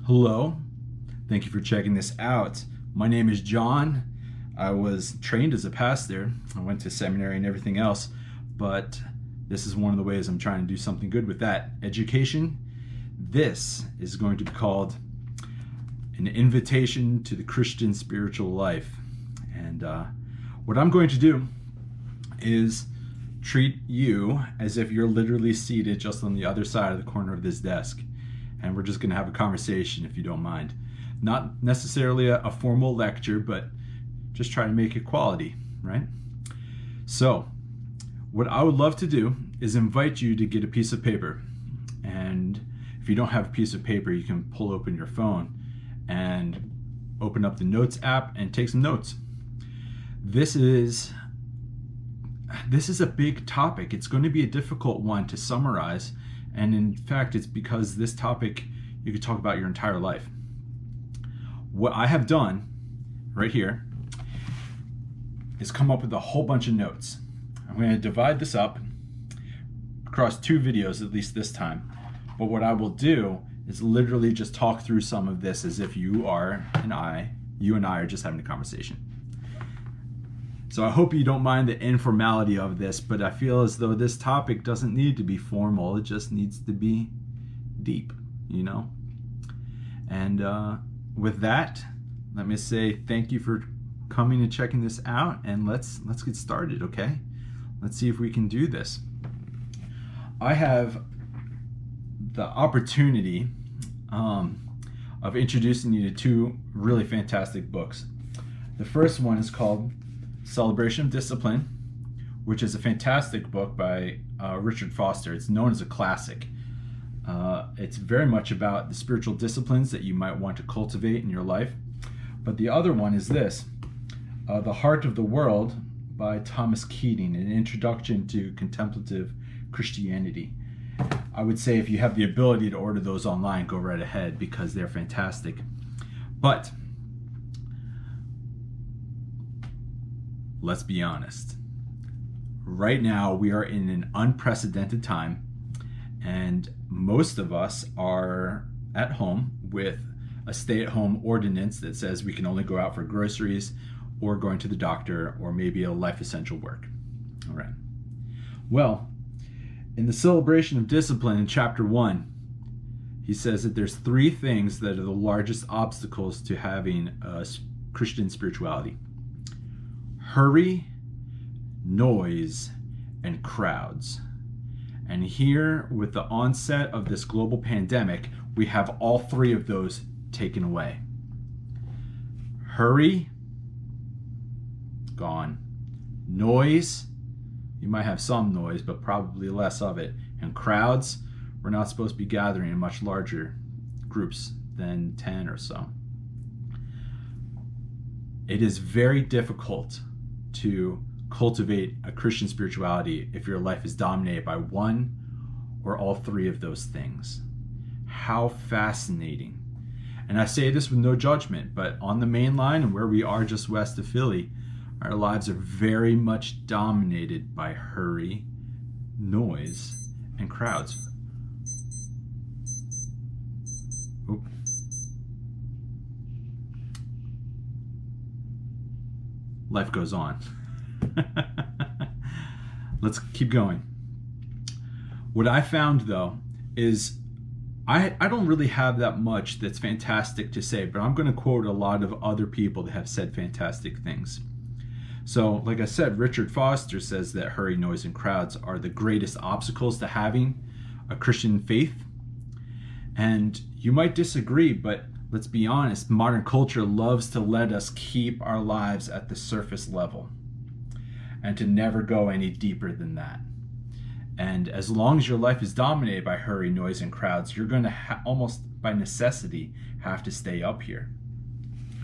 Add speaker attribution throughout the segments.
Speaker 1: Hello, thank you for checking this out. My name is John. I was trained as a pastor. I went to seminary and everything else, but this is one of the ways I'm trying to do something good with that. Education. This is going to be called An Invitation to the Christian Spiritual Life. And what I'm going to do is treat you as if you're literally seated just on the other side of the corner of this desk. And we're just going to have a conversation, if you don't mind. Not necessarily a formal lecture, but just try to make it quality, right? So, what I would love to do is invite you to get a piece of paper. And if you don't have a piece of paper, you can pull open your phone and open up the Notes app and take some notes. This is a big topic. It's going to be a difficult one to summarize. And in fact, it's because this topic, you could talk about your entire life. What I have done right here is come up with a whole bunch of notes. I'm going to divide this up across 2 videos, at least this time. But what I will do is literally just talk through some of this as if you and I are just having a conversation. So I hope you don't mind the informality of this, but I feel as though this topic doesn't need to be formal. It just needs to be deep, you know? And with that, let me say thank you for coming and checking this out, and let's get started, okay? Let's see if we can do this. I have the opportunity of introducing you to 2 really fantastic books. The first one is called Celebration of Discipline, which is a fantastic book by Richard Foster. It's known as a classic. It's very much about the spiritual disciplines that you might want to cultivate in your life. But the other one is this, The Heart of the World by Thomas Keating, an introduction to contemplative Christianity. I would say if you have the ability to order those online, go right ahead because they're fantastic. But let's be honest. Right now, we are in an unprecedented time, and most of us are at home with a stay-at-home ordinance that says we can only go out for groceries or going to the doctor or maybe a life essential work. All right. Well, in the Celebration of Discipline in chapter 1, he says that there's 3 things that are the largest obstacles to having a Christian spirituality: hurry, noise, and crowds. And here, with the onset of this global pandemic, we have all 3 of those taken away. Hurry, gone. Noise, you might have some noise, but probably less of it. And crowds, we're not supposed to be gathering in much larger groups than 10 or so. It is very difficult to cultivate a Christian spirituality if your life is dominated by 1 or all 3 of those things. How fascinating. And I say this with no judgment, but on the main line and where we are just west of Philly, our lives are very much dominated by hurry, noise, and crowds. Oop. Life goes on. Let's keep going. What I found, though, is I don't really have that much that's fantastic to say, but I'm going to quote a lot of other people that have said fantastic things. So, like I said, Richard Foster says that hurry, noise, and crowds are the greatest obstacles to having a Christian faith. And you might disagree, but let's be honest, modern culture loves to let us keep our lives at the surface level and to never go any deeper than that. And as long as your life is dominated by hurry, noise, and crowds, you're going to almost by necessity have to stay up here.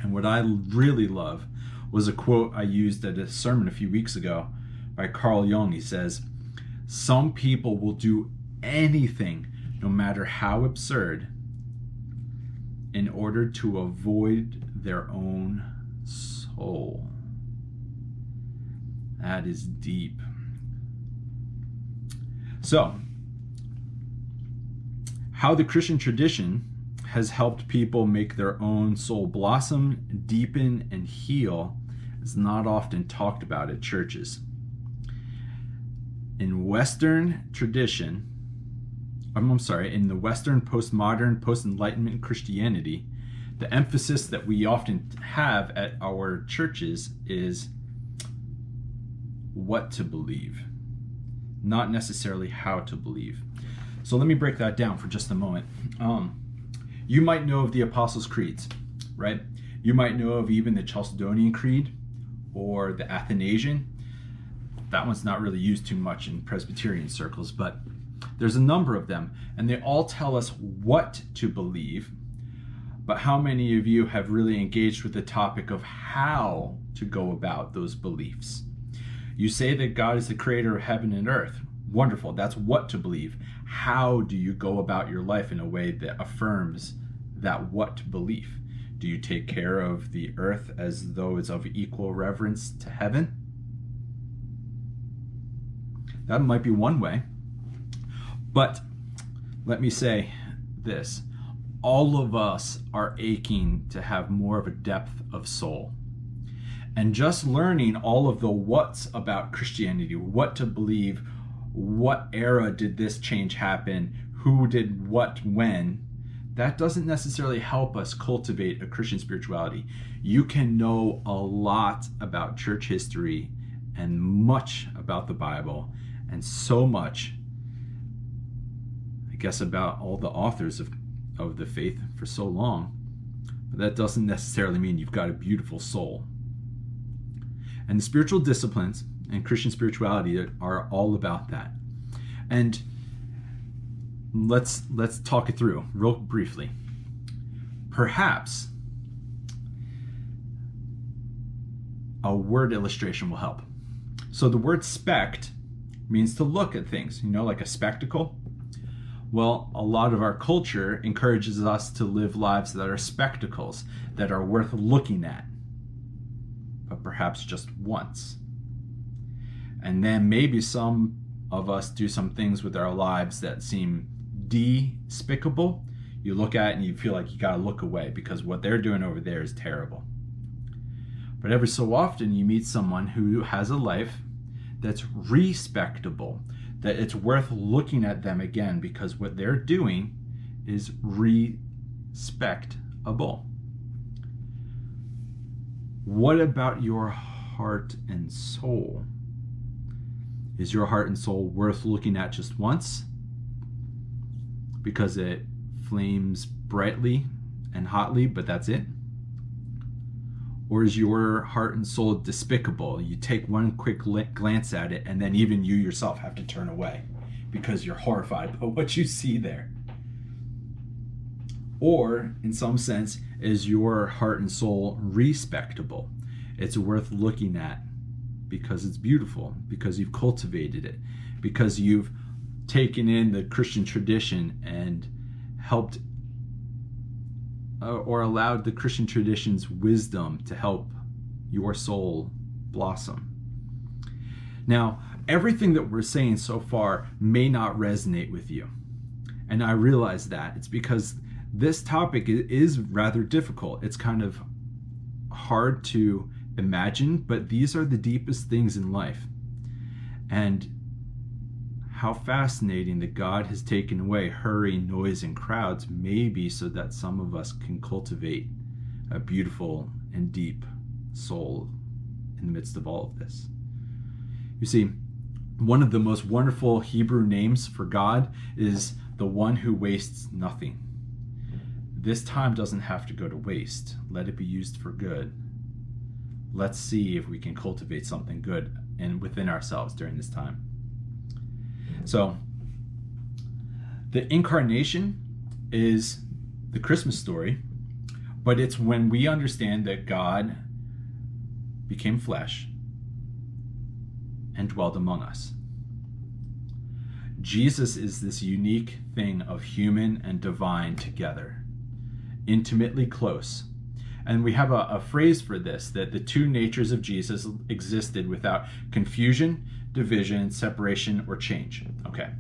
Speaker 1: And what I really love was a quote I used at a sermon a few weeks ago by Carl Jung. He says, "Some people will do anything, no matter how absurd, in order to avoid their own soul." That is deep. So, how the Christian tradition has helped people make their own soul blossom, deepen, and heal is not often talked about at churches. In Western tradition, in the Western postmodern, post-Enlightenment Christianity, the emphasis that we often have at our churches is what to believe, not necessarily how to believe. So let me break that down for just a moment. You might know of the Apostles' Creeds, right? You might know of even the Chalcedonian Creed or the Athanasian. That one's not really used too much in Presbyterian circles, but there's a number of them, and they all tell us what to believe. But how many of you have really engaged with the topic of how to go about those beliefs? You say that God is the creator of heaven and earth. Wonderful, that's what to believe. How do you go about your life in a way that affirms that what belief? Do you take care of the earth as though it's of equal reverence to heaven? That might be one way. But let me say this. All of us are aching to have more of a depth of soul. And just learning all of the what's about Christianity, what to believe, what era did this change happen, who did what when, that doesn't necessarily help us cultivate a Christian spirituality. You can know a lot about church history and much about the Bible and so much, I guess, about all the authors of the faith for so long, but that doesn't necessarily mean you've got a beautiful soul. And the spiritual disciplines and Christian spirituality are all about that. And let's talk it through real briefly. Perhaps a word illustration will help. So the word SPECT means to look at things, like a spectacle. Well, a lot of our culture encourages us to live lives that are spectacles, that are worth looking at, but perhaps just once. And then maybe some of us do some things with our lives that seem despicable. You look at it and you feel like you gotta look away because what they're doing over there is terrible. But every so often you meet someone who has a life that's respectable, that it's worth looking at them again because what they're doing is respectable. What about your heart and soul? Is your heart and soul worth looking at just once because it flames brightly and hotly, but that's it? Or is your heart and soul despicable? You take one quick glance at it and then even you yourself have to turn away because you're horrified by what you see there. Or, in some sense, is your heart and soul respectable? It's worth looking at because it's beautiful, because you've cultivated it, because you've taken in the Christian tradition and helped or allowed the Christian tradition's wisdom to help your soul blossom. Now, everything that we're saying so far may not resonate with you. And I realize that. It's because this topic is rather difficult. It's kind of hard to imagine, but these are the deepest things in life. And how fascinating that God has taken away hurry, noise, and crowds, maybe so that some of us can cultivate a beautiful and deep soul in the midst of all of this. You see, one of the most wonderful Hebrew names for God is the one who wastes nothing. This time doesn't have to go to waste. Let it be used for good. Let's see if we can cultivate something good and within ourselves during this time. So, the incarnation is the Christmas story, but it's when we understand that God became flesh and dwelled among us. Jesus is this unique thing of human and divine together, intimately close. And we have a phrase for this, that the two natures of Jesus existed without confusion, division, separation, or change. Okay.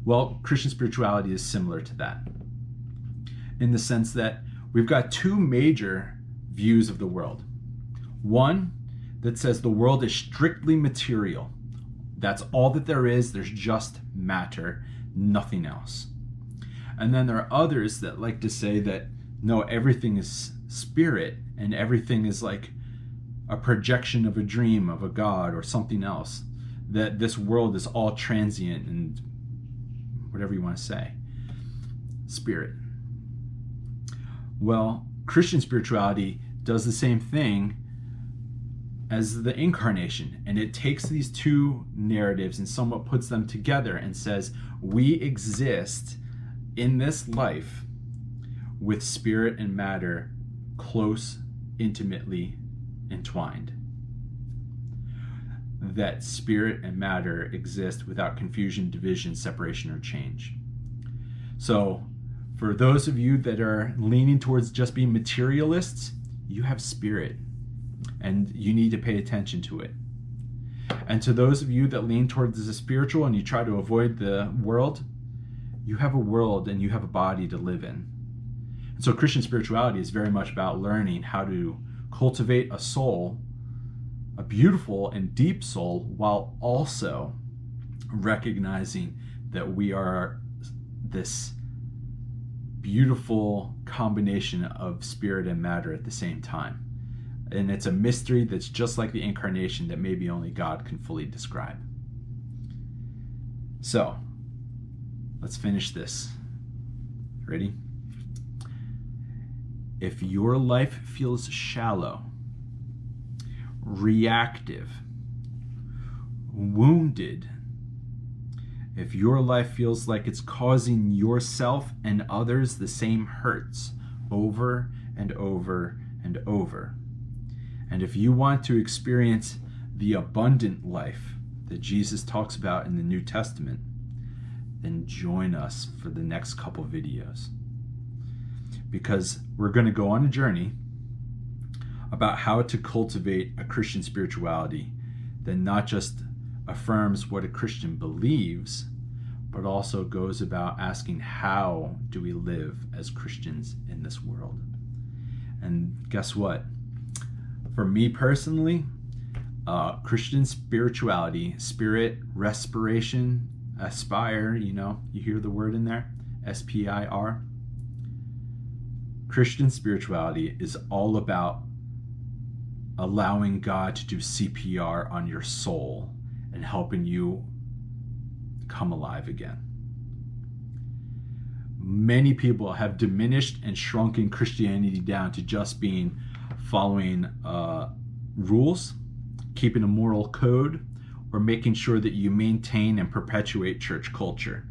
Speaker 1: Well, Christian spirituality is similar to that. in the sense that we've got two major views of the world. One that says the world is strictly material. That's all that there is. There's just matter, nothing else. And then there are others that like to say that no, everything is spirit and everything is like a projection of a dream of a god or something else. That this world is all transient and whatever you want to say. Spirit. Well, Christian spirituality does the same thing as the incarnation, and it takes these two narratives and somewhat puts them together and says we exist in this life with spirit and matter close, intimately entwined. That spirit and matter exist without confusion, division, separation, or change. So for those of you that are leaning towards just being materialists, you have spirit and you need to pay attention to it. And to those of you that lean towards the spiritual and you try to avoid the world, you have a world and you have a body to live in. And so Christian spirituality is very much about learning how to cultivate a soul, a beautiful and deep soul, while also recognizing that we are this beautiful combination of spirit and matter at the same time. And it's a mystery that's just like the incarnation that maybe only God can fully describe. So, let's finish this. Ready? If your life feels shallow, reactive, wounded, if your life feels like it's causing yourself and others the same hurts over and over and over, and if you want to experience the abundant life that Jesus talks about in the New Testament, then join us for the next couple videos. Because we're going to go on a journey about how to cultivate a Christian spirituality that not just affirms what a Christian believes, but also goes about asking how do we live as Christians in this world. And guess what? For me personally, Christian spirituality, spirit, respiration, aspire, you hear the word in there, S-P-I-R. Christian spirituality is all about allowing God to do CPR on your soul and helping you come alive again. Many people have diminished and shrunken Christianity down to just being following rules, keeping a moral code, or making sure that you maintain and perpetuate church culture.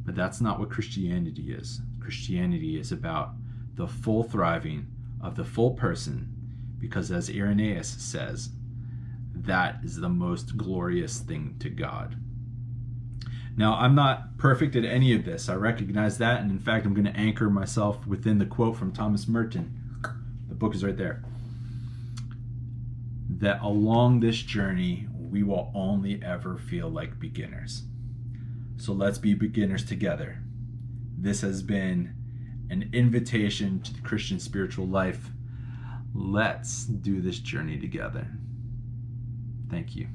Speaker 1: But that's not what Christianity is. Christianity is about the full thriving of the full person, because as Irenaeus says, that is the most glorious thing to God. Now, I'm not perfect at any of this. I recognize that, and in fact, I'm going to anchor myself within the quote from Thomas Merton. The book is right there. That along this journey, we will only ever feel like beginners. So let's be beginners together. This has been an invitation to the Christian spiritual life. Let's do this journey together. Thank you.